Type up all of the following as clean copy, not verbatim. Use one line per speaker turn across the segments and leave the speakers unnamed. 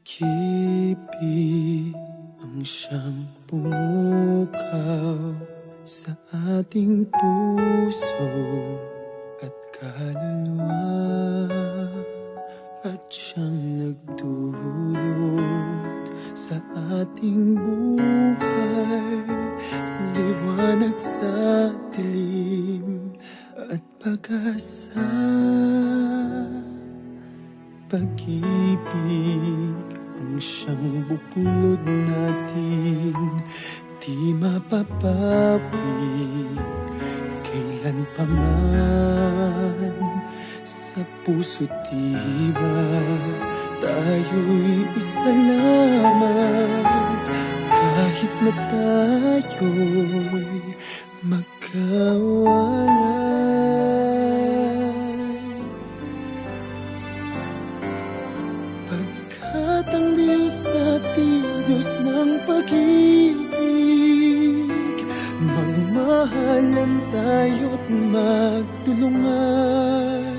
Pag-ibig ang siyang pumukaw sa ating puso at kaluluwa, at siyang nagdulot sa ating buhay, liwanag sa dilim at pag-asa. Pag-ibig ang siyang buklod natin, di mapapawi kailan pa man. Sa puso't diwa tayo'y isa lamang, kahit na tayo'y magkawalay. Pagkat ang Diyos natin, Diyos ng pag-ibig, magmahalan tayo't magtulungan.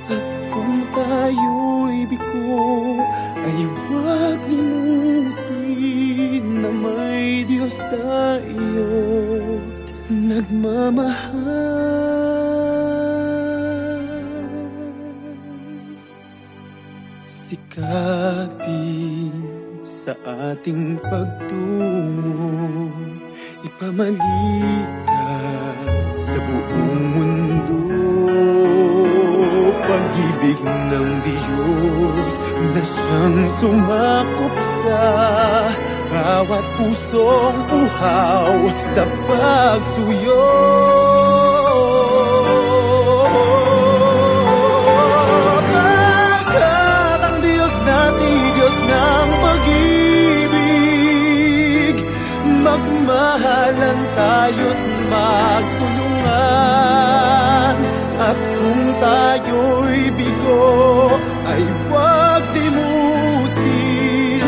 At kung tayo'y bigo, ay huwag limutin na may Diyos tayo't nagmamahal. Sikapin sa ating pagtungo, ipamalitan sa buong mundo. Pag-ibig ng Diyos na siyang sumakop sa bawat pusong uhaw sa pagsuyo. Pagkat ang Diyos natin, Diyos ng pag-ibig, magmahalan tayo't magtulungan. At kung tayo'y bigo, ay huwag limutin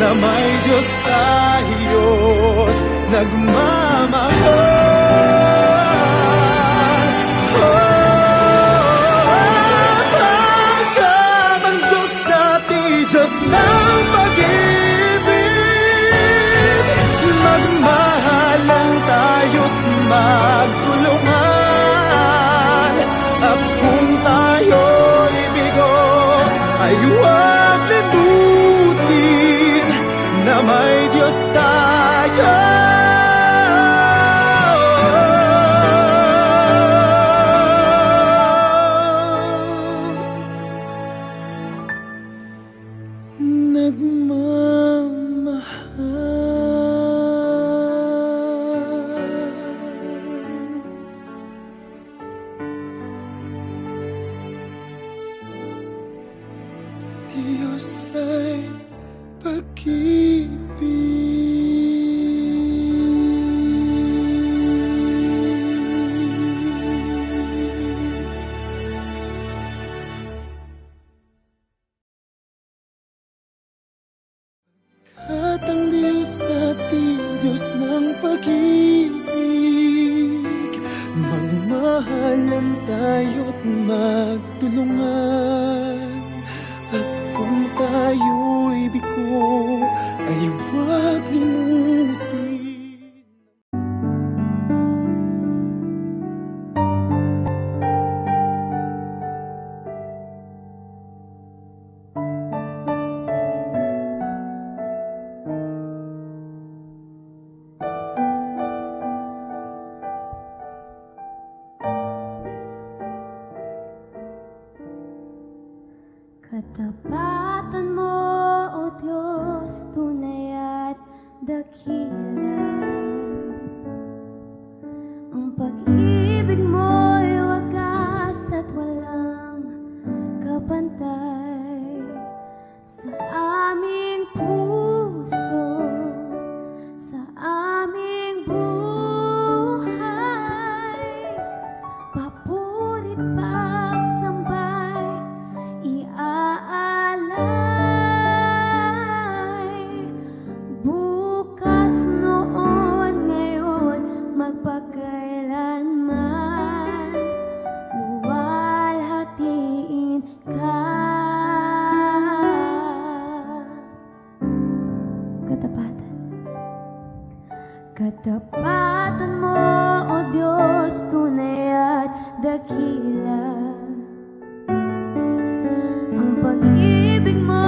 na may Diyos tayo't nagmamahal. Pagkat ang Diyos natin, Diyos ng pag-ibig, magmahalan tayo't magtulungan. At kung tayo'y bigo, ay huwag limutin na may Diyos tayo Diyos ay pag-ibig. At ang Diyos natin, Diyos ng pag-ibig, magmahalan tayo't magtulungan. At kung tayo'y bigo, ay huwag limutin.
Katapatan mo, O Diyos, tunay at dakila. Ang pag-ibig mo'y wagas at walang kapantay sa aming puso, sa aming buhay. Papurit pagsambay, bukas, noon, ngayon, magpakailanman, luwalhatiin ka. pag-ibig mo